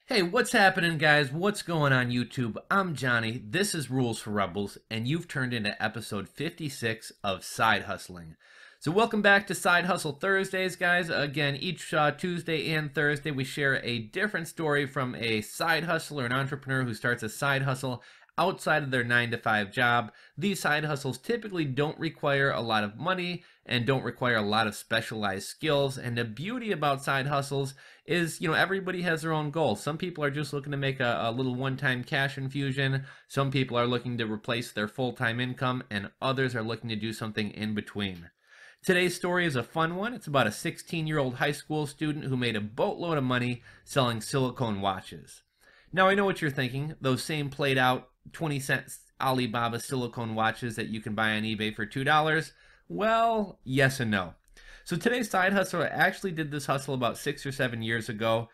Hey, what's happening, guys? What's going on YouTube? I'm Johnny. This is Rules for Rebels, and you've turned into episode 56 of Side Hustling. So, welcome back to Side Hustle Thursdays, guys. Again, each Tuesday and Thursday, we share a different story from a side hustler, an entrepreneur who starts a side hustle outside of their 9 to 5 job. These side hustles typically don't require a lot of money and don't require a lot of specialized skills. And the beauty about side hustles is, everybody has their own goal. Some people are just looking to make a little one-time cash infusion. Some people are looking to replace their full-time income, and others are looking to do something in between. Today's story is a fun one. It's about a 16-year-old high school student who made a boatload of money selling silicone watches. Now, I know what you're thinking. Those same played out 20-cent Alibaba silicone watches that you can buy on eBay for $2. Well, yes and no. So today's side hustler actually did this hustle about 6 or 7 years ago.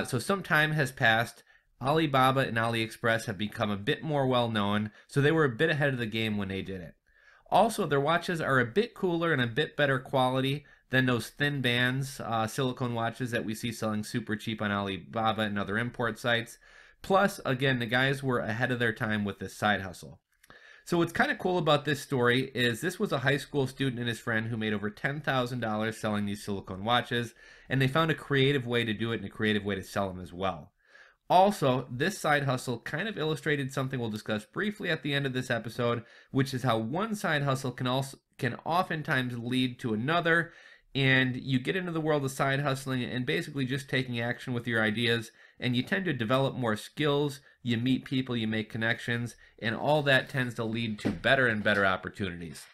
So some time has passed. Alibaba and AliExpress have become a bit more well known, so they were a bit ahead of the game when they did it. Also, their watches are a bit cooler and a bit better quality than those thin bands silicone watches that we see selling super cheap on Alibaba and other import sites. Plus, again, the guys were ahead of their time with this side hustle. So what's kind of cool about this story is this was a high school student and his friend who made over $10,000 selling these silicone watches, and they found a creative way to do it and a creative way to sell them as well. Also, this side hustle kind of illustrated something we'll discuss briefly at the end of this episode, which is how one side hustle can oftentimes lead to another, and you get into the world of side hustling and basically just taking action with your ideas, and you tend to develop more skills, you meet people, you make connections, and all that tends to lead to better and better opportunities.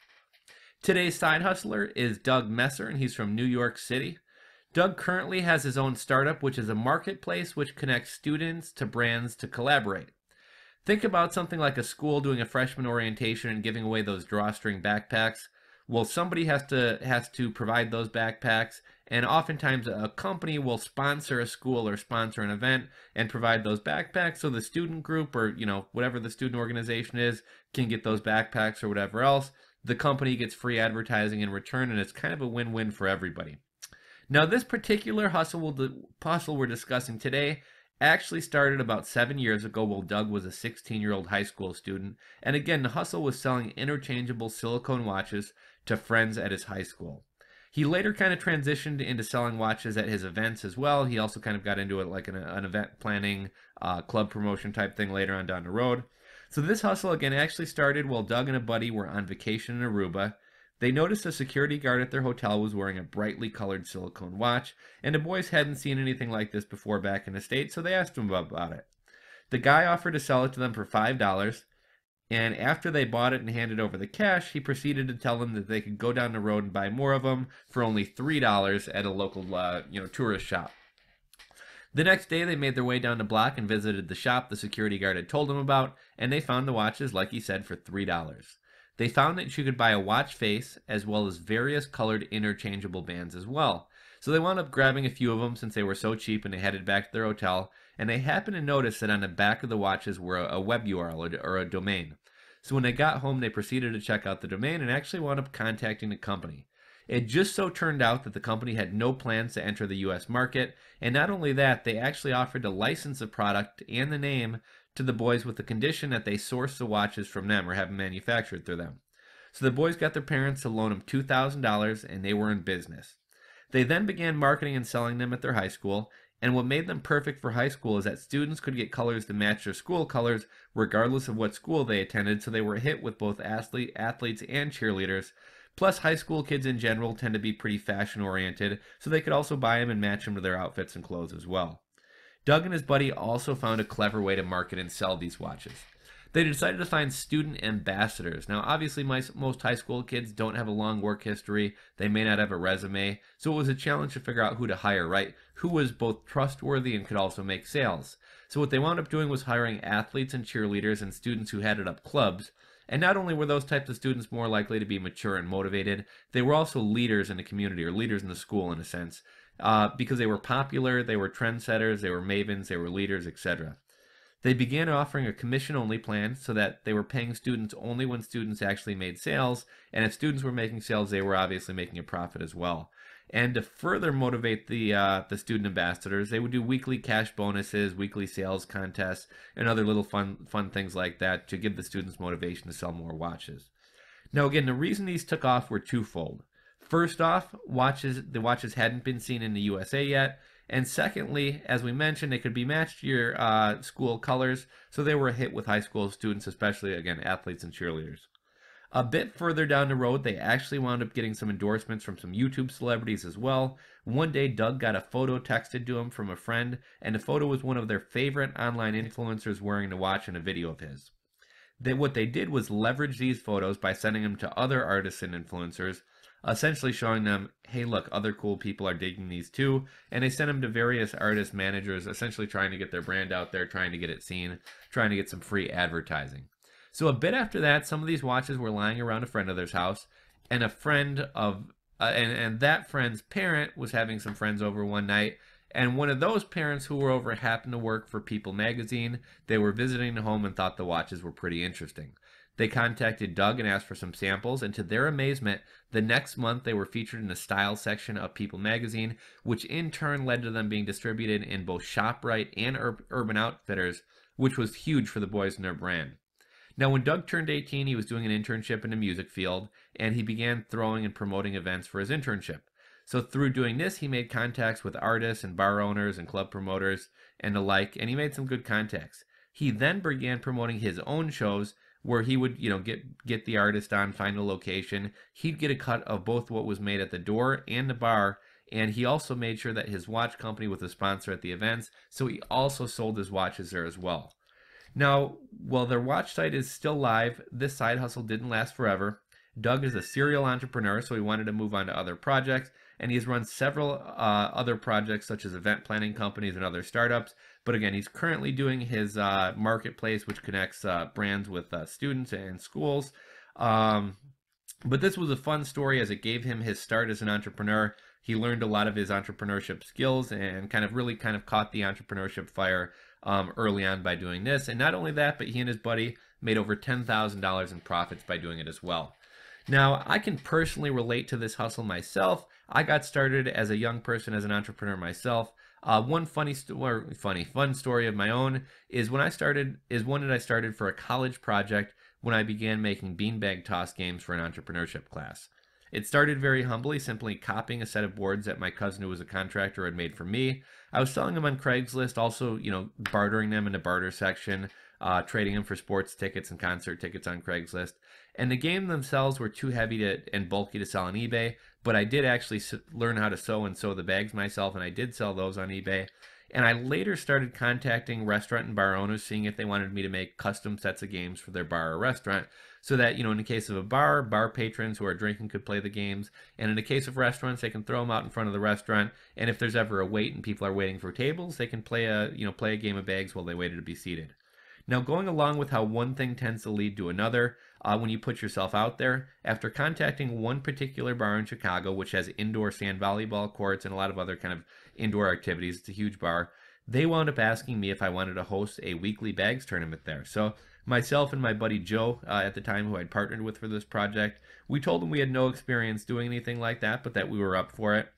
Today's side hustler is Doug Messer, and he's from New York City. Doug currently has his own startup, which is a marketplace which connects students to brands to collaborate. Think about something like a school doing a freshman orientation and giving away those drawstring backpacks. Well, somebody has to provide those backpacks, and oftentimes a company will sponsor a school or sponsor an event and provide those backpacks so the student group or whatever the student organization is can get those backpacks or whatever else. The company gets free advertising in return, and it's kind of a win-win for everybody. Now, this particular hustle we're discussing today actually started about 7 years ago while Doug was a 16-year-old high school student. And again, the hustle was selling interchangeable silicone watches to friends at his high school. He later kind of transitioned into selling watches at his events as well. He also kind of got into it like an event planning, club promotion type thing later on down the road. So this hustle, again, actually started while Doug and a buddy were on vacation in Aruba. They noticed a security guard at their hotel was wearing a brightly colored silicone watch, and the boys hadn't seen anything like this before back in the States, so they asked him about it. The guy offered to sell it to them for $5, and after they bought it and handed over the cash, he proceeded to tell them that they could go down the road and buy more of them for only $3 at a local tourist shop. The next day, they made their way down the block and visited the shop the security guard had told them about, and they found the watches, like he said, for $3. They found that you could buy a watch face as well as various colored interchangeable bands as well. So they wound up grabbing a few of them since they were so cheap, and they headed back to their hotel, and they happened to notice that on the back of the watches were a web URL or a domain. So when they got home, they proceeded to check out the domain and actually wound up contacting the company. It just so turned out that the company had no plans to enter the US market, and not only that, they actually offered to license the product and the name to the boys with the condition that they source the watches from them or have them manufactured through them. So the boys got their parents to loan them $2,000, and they were in business. They then began marketing and selling them at their high school, and what made them perfect for high school is that students could get colors to match their school colors regardless of what school they attended, so they were a hit with both athletes and cheerleaders. Plus, high school kids in general tend to be pretty fashion oriented, so they could also buy them and match them to their outfits and clothes as well. Doug and his buddy also found a clever way to market and sell these watches. They decided to find student ambassadors. Now, obviously, most high school kids don't have a long work history. They may not have a resume. So it was a challenge to figure out who to hire, right? Who was both trustworthy and could also make sales. So what they wound up doing was hiring athletes and cheerleaders and students who headed up clubs. And not only were those types of students more likely to be mature and motivated, they were also leaders in the community, or leaders in the school in a sense, because they were popular, they were trendsetters, they were mavens, they were leaders, etc. They began offering a commission-only plan so that they were paying students only when students actually made sales, and if students were making sales, they were obviously making a profit as well. And to further motivate the student ambassadors, they would do weekly cash bonuses, weekly sales contests, and other little fun things like that to give the students motivation to sell more watches. Now, again, the reason these took off were twofold. First off, the watches hadn't been seen in the USA yet, and secondly, as we mentioned, they could be matched to your school colors, so they were a hit with high school students, especially again athletes and cheerleaders. A bit further down the road, they actually wound up getting some endorsements from some YouTube celebrities as well. One day, Doug got a photo texted to him from a friend, and the photo was one of their favorite online influencers wearing the watch in a video of his. What they did was leverage these photos by sending them to other artists and influencers, essentially showing them, hey, look, other cool people are digging these too. And they sent them to various artist managers, essentially trying to get their brand out there, trying to get it seen, trying to get some free advertising. So a bit after that, some of these watches were lying around a friend of theirs house, and a friend of and that friend's parent was having some friends over one night, and one of those parents who were over happened to work for People magazine. They were visiting the home and thought the watches were pretty interesting. They contacted Doug and asked for some samples, and to their amazement, the next month they were featured in the style section of People magazine, which in turn led to them being distributed in both ShopRite and Urban Outfitters, which was huge for the boys in their brand. Now, when Doug turned 18, he was doing an internship in the music field, and he began throwing and promoting events for his internship. So through doing this, he made contacts with artists and bar owners and club promoters and the like, and he made some good contacts. He then began promoting his own shows where he would, get the artist on, find a location. He'd get a cut of both what was made at the door and the bar, and he also made sure that his watch company was a sponsor at the events, so he also sold his watches there as well. Now, while their watch site is still live, this side hustle didn't last forever. Doug is a serial entrepreneur, so he wanted to move on to other projects, and he's run several other projects such as event planning companies and other startups. But again, he's currently doing his marketplace, which connects brands with students and schools. But this was a fun story as it gave him his start as an entrepreneur. He learned a lot of his entrepreneurship skills and kind of caught the entrepreneurship fire early on by doing this. And not only that, but he and his buddy made over $10,000 in profits by doing it as well. Now, I can personally relate to this hustle myself. I got started as a young person as an entrepreneur myself. One fun story of my own is one that I started for a college project when I began making beanbag toss games for an entrepreneurship class. It started very humbly, simply copying a set of boards that my cousin who was a contractor had made for me. I was selling them on Craigslist, also, bartering them in the barter section, trading them for sports tickets and concert tickets on Craigslist. And the game themselves were too heavy and bulky to sell on eBay, but I did actually learn how to sew and sew the bags myself, and I did sell those on eBay. And I later started contacting restaurant and bar owners, seeing if they wanted me to make custom sets of games for their bar or restaurant, so that, in the case of a bar patrons who are drinking could play the games, and in the case of restaurants, they can throw them out in front of the restaurant, and if there's ever a wait and people are waiting for tables, they can play a game of bags while they waited to be seated. Now, going along with how one thing tends to lead to another, when you put yourself out there, after contacting one particular bar in Chicago, which has indoor sand volleyball courts and a lot of other kind of indoor activities, it's a huge bar, they wound up asking me if I wanted to host a weekly bags tournament there. So myself and my buddy Joe, at the time, who I'd partnered with for this project, we told them we had no experience doing anything like that, but that we were up for it.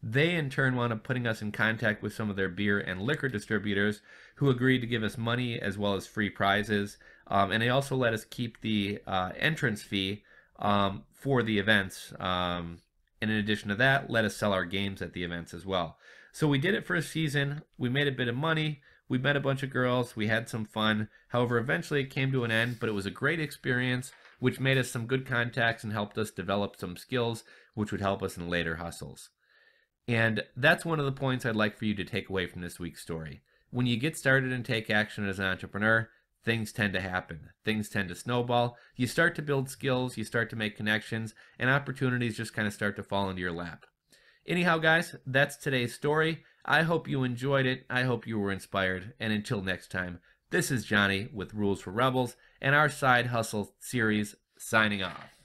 They, in turn, wound up putting us in contact with some of their beer and liquor distributors who agreed to give us money as well as free prizes. And they also let us keep the entrance fee for the events. And in addition to that, let us sell our games at the events as well. So we did it for a season. We made a bit of money. We met a bunch of girls. We had some fun. However, eventually it came to an end, but it was a great experience, which made us some good contacts and helped us develop some skills, which would help us in later hustles. And that's one of the points I'd like for you to take away from this week's story. When you get started and take action as an entrepreneur, things tend to happen. Things tend to snowball. You start to build skills, you start to make connections, and opportunities just kind of start to fall into your lap. Anyhow, guys, that's today's story. I hope you enjoyed it. I hope you were inspired. And until next time, this is Johnny with Rules for Rebels and our Side Hustle series signing off.